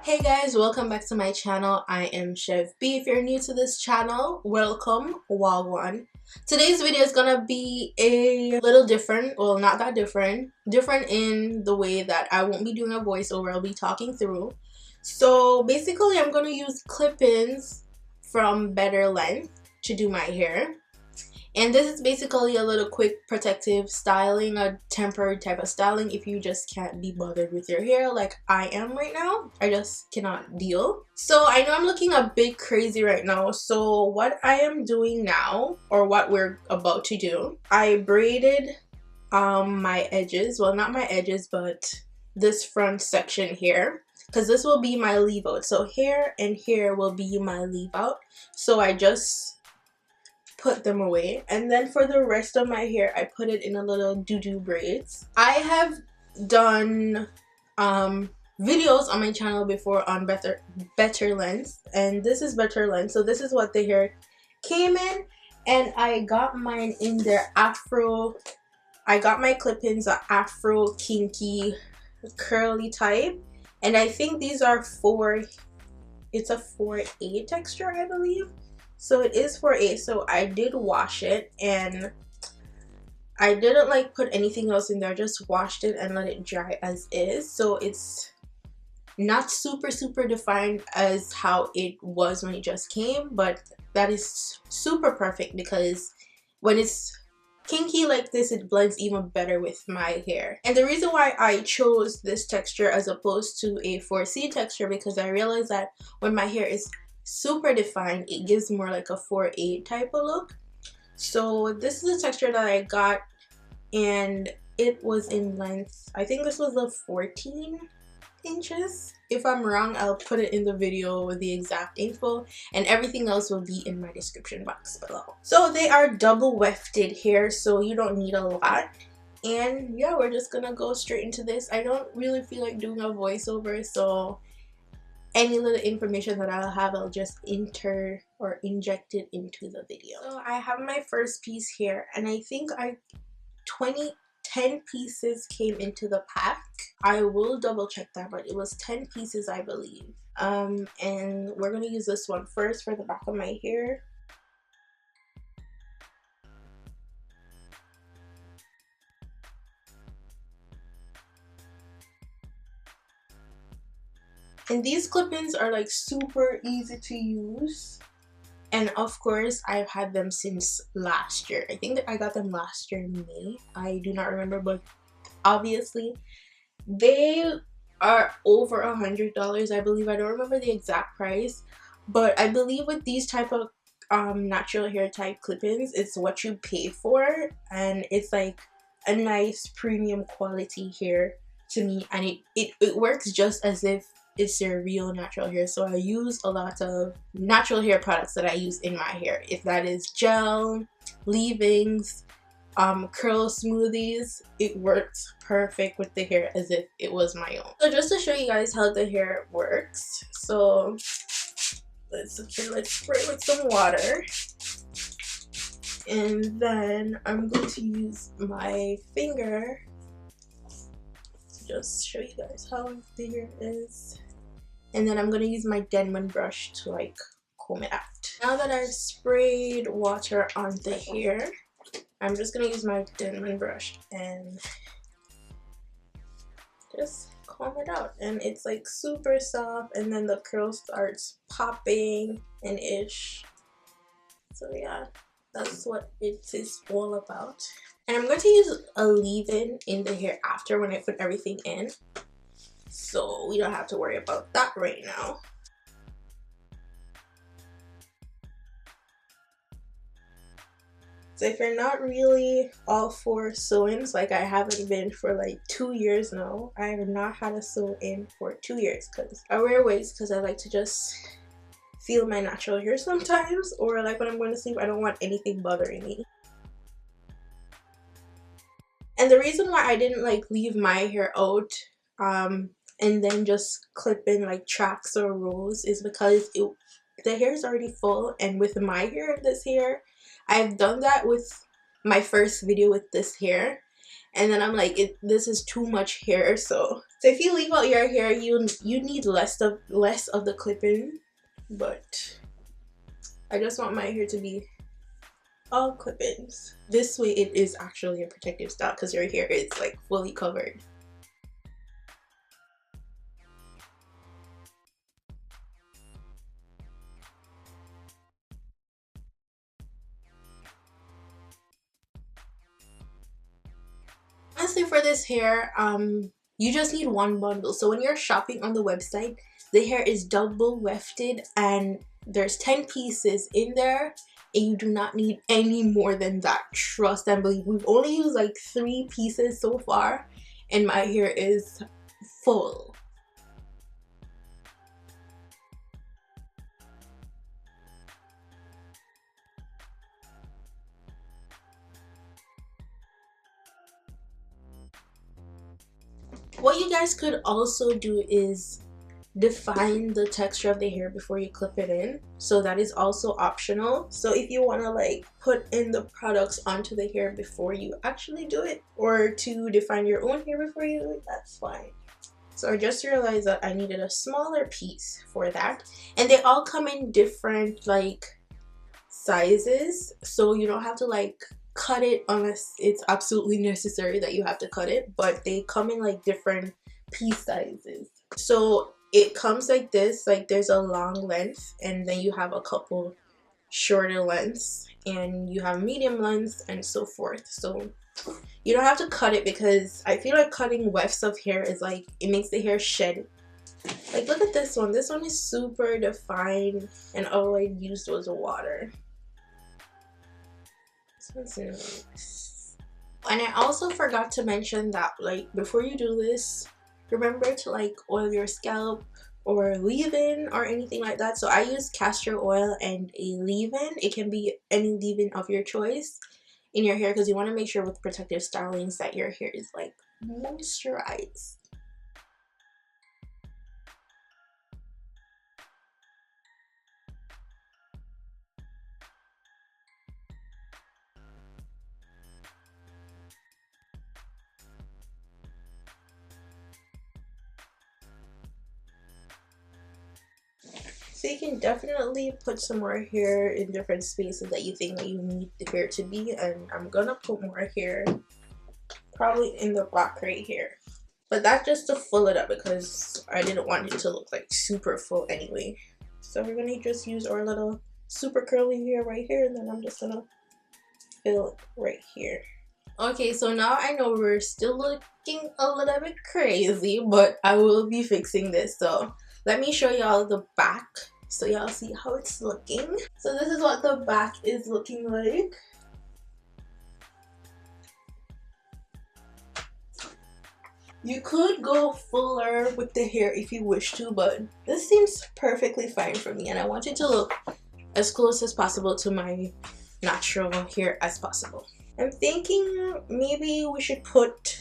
Hey guys, welcome back to my channel. I am Chev B. If you're new to this channel, welcome, Wagwan. Today's video is gonna be a little different. Well, not that different. Different in the way that I won't be doing a voiceover. I'll be talking through. So basically, I'm gonna use clip-ins from BetterLength to do my hair. And this is basically a little quick protective styling, a temporary type of styling if you just can't be bothered with your hair like I am right now. I just cannot deal. So I know I'm looking a bit crazy right now. So what I am doing now, or what we're about to do, I braided my edges. Well, not my edges, but this front section here, because this will be my leave out. So here and here will be my leave out. So I just put them away, and then for the rest of my hair I put it in a little doo-doo braids. I have done videos on my channel before on BetterLength, and this is BetterLength. So this is what the hair came in, and I got mine in their Afro. I got my clip-ins a Afro kinky curly type, and I think these are it's a 4A texture, I believe. So it is 4A, so I did wash it, and I didn't like put anything else in there. I just washed it and let it dry as is. So it's not super defined as how it was when it just came, but that is super perfect because when it's kinky like this, it blends even better with my hair. And the reason why I chose this texture as opposed to a 4C texture, because I realized that when my hair is super defined, it gives more like a 4A type of look. So this is the texture that I got, and it was in length. I think this was the 14 inches. If I'm wrong, I'll put it in the video with the exact info, and everything else will be in my description box below. So they are double wefted hair, so you don't need a lot. And yeah, we're just gonna go straight into this. I don't really feel like doing a voiceover, so any little information that I'll have, I'll just inject it into the video. So I have my first piece here, and I think 10 pieces came into the pack. I will double check that, but it was 10 pieces, I believe. And we're gonna use this one first for the back of my hair. And these clip-ins are like super easy to use. And of course, I've had them since last year. I think that I got them last year in May. I do not remember, but obviously they are over $100, I believe. I don't remember the exact price, but I believe with these type of natural hair type clip-ins, it's what you pay for, and it's like a nice premium quality hair to me, and it works just as if it's your real natural hair. So I use a lot of natural hair products that I use in my hair, if that is gel, leave-ins, curl smoothies. It works perfect with the hair as if it was my own. So just to show you guys how the hair works, so let's spray with some water, and then I'm going to use my finger to just show you guys how the hair is. And then I'm going to use my Denman brush to like comb it out. Now that I've sprayed water on the hair, I'm just going to use my Denman brush and just comb it out. And it's like super soft, and then the curl starts popping and ish. So yeah, that's what it is all about. And I'm going to use a leave-in in the hair after, when I put everything in, so we don't have to worry about that right now. So if you're not really all for sew-ins, like I haven't been for like 2 years now, I have not had a sew-in for 2 years, because I wear wigs because I like to just feel my natural hair sometimes, or like when I'm going to sleep, I don't want anything bothering me. And the reason why I didn't like leave my hair out and then just clip in like tracks or rolls is because the hair is already full. And with my hair and this hair, I've done that with my first video with this hair, and then I'm like, this is too much hair. So if you leave out your hair, you need less of the clip-in, but I just want my hair to be all clip-ins. This way it is actually a protective style because your hair is like fully covered. Honestly, for this hair, you just need one bundle. So when you're shopping on the website, the hair is double wefted and there's 10 pieces in there, and you do not need any more than that. Trust and believe. We've only used like 3 pieces so far and my hair is full. What you guys could also do is define the texture of the hair before you clip it in, so that is also optional. So if you want to like put in the products onto the hair before you actually do it, or to define your own hair before you do it, that's fine. So I just realized that I needed a smaller piece for that, and they all come in different like sizes, so you don't have to like cut it unless it's absolutely necessary that you have to cut it, but they come in like different piece sizes. So it comes like this, like there's a long length and then you have a couple shorter lengths and you have medium lengths and so forth. So you don't have to cut it because I feel like cutting wefts of hair is like, it makes the hair shed. Like look at this one is super defined and all I used was water. This one's nice. And I also forgot to mention that like before you do this, remember to like oil your scalp or leave-in or anything like that. So I use castor oil and a leave-in. It can be any leave-in of your choice in your hair because you want to make sure with protective stylings that your hair is like moisturized. So you can definitely put some more hair in different spaces that you think that you need the hair to be, and I'm gonna put more hair probably in the back right here. But that's just to fill it up because I didn't want it to look like super full anyway. So we're gonna just use our little super curly hair right here, and then I'm just gonna fill it right here. Okay, so now I know we're still looking a little bit crazy, but I will be fixing this. So let me show y'all the back so y'all see how it's looking. So this is what the back is looking like. You could go fuller with the hair if you wish to, but this seems perfectly fine for me and I want it to look as close as possible to my natural hair as possible. I'm thinking maybe we should put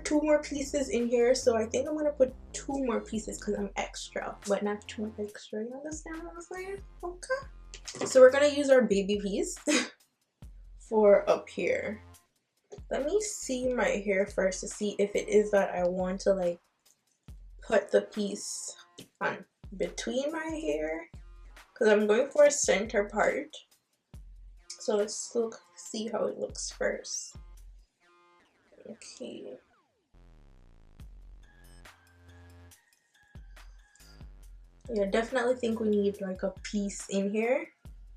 two more pieces in here. So I think I'm gonna put 2 more pieces because I'm extra, but not too extra. You understand what I'm saying? Okay. So we're gonna use our baby piece for up here. Let me see my hair first to see if it is that I want to like put the piece on between my hair because I'm going for a center part. So let's see how it looks first. Okay. Yeah, definitely think we need like a piece in here.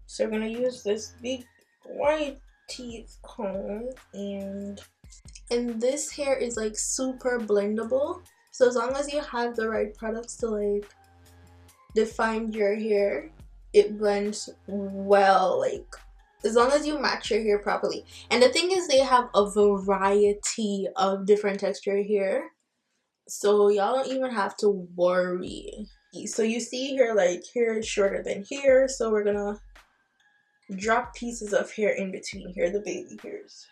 So we're gonna use this big white teeth comb, and this hair is like super blendable. So as long as you have the right products to like define your hair, it blends well, like as long as you match your hair properly. And the thing is, they have a variety of different texture hair, so y'all don't even have to worry. So you see here, like here is shorter than here, so we're gonna drop pieces of hair in between here, the baby hairs.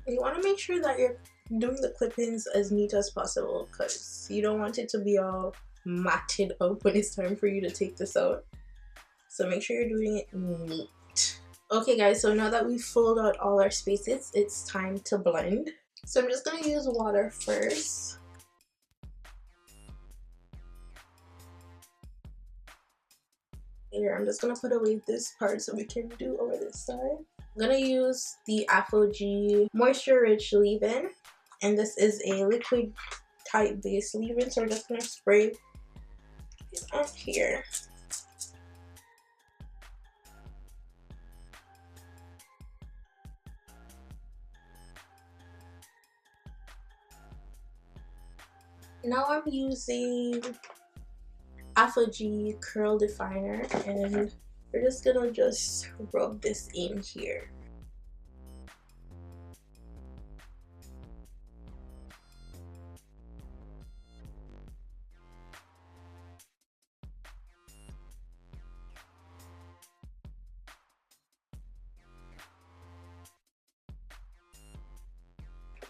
You want to make sure that you're doing the clip-ins as neat as possible because you don't want it to be all matted up when it's time for you to take this out. So make sure you're doing it neat. Okay guys, so now that we've filled out all our spaces, it's time to blend. So I'm just gonna use water first. Here, I'm just gonna put away this part so we can do over this side. I'm gonna use the Afro Moisture Rich leave-in, and this is a liquid type base leave-in, so we're just gonna spray it on here. Now I'm using Afro curl definer, and we're just gonna rub this in here.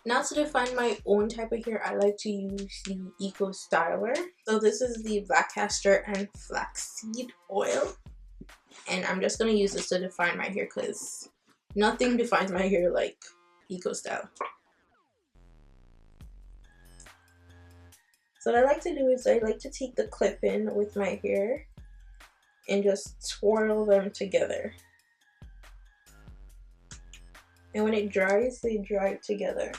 Now to define my own type of hair, I like to use the Eco Styler. So this is the black castor and flaxseed oil. And I'm just going to use this to define my hair because nothing defines my hair like Eco Style. So what I like to do is I like to take the clip-in with my hair and just twirl them together. And when it dries, they dry together.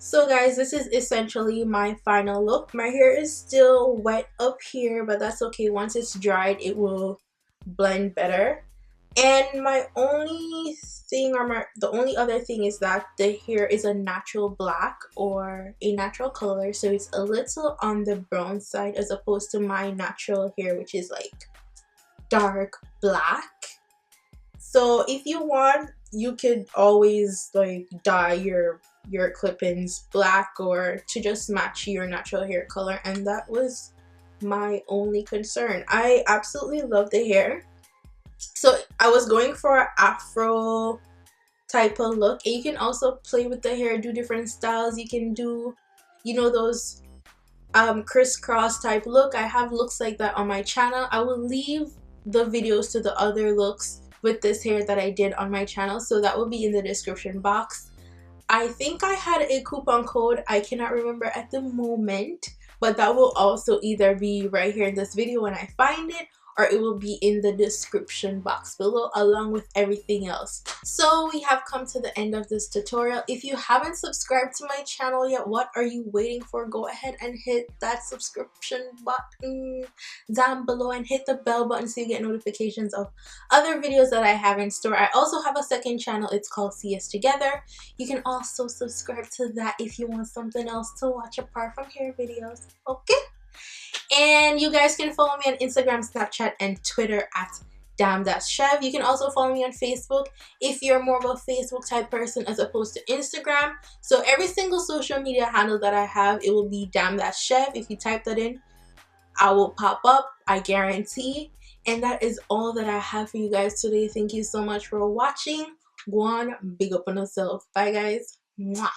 So guys, this is essentially my final look. My hair is still wet up here, but that's okay. Once it's dried, it will blend better. And my only thing, the only other thing is that the hair is a natural black or a natural color, so it's a little on the brown side as opposed to my natural hair, which is like dark black. So if you want, you could always like dye your clip-ins black or to just match your natural hair color, and that was my only concern. I absolutely love the hair. So I was going for an Afro type of look, and you can also play with the hair, do different styles. You can do, you know, those crisscross type look. I have looks like that on my channel. I will leave the videos to the other looks with this hair that I did on my channel, so that will be in the description box. I think I had a coupon code, I cannot remember at the moment, but that will also either be right here in this video when I find it, or it will be in the description box below along with everything else. So we have come to the end of this tutorial. If you haven't subscribed to my channel yet, what are you waiting for? Go ahead and hit that subscription button down below and hit the bell button so you get notifications of other videos that I have in store. I also have a second channel, it's called CS Together. You can also subscribe to that if you want something else to watch apart from hair videos, okay? And you guys can follow me on Instagram, Snapchat, and Twitter at Chev. You can also follow me on Facebook if you're more of a Facebook type person as opposed to Instagram. So every single social media handle that I have, it will be Chev. If you type that in, I will pop up, I guarantee. And that is all that I have for you guys today. Thank you so much for watching. GWAN, big up on yourself. Bye guys. Mwah.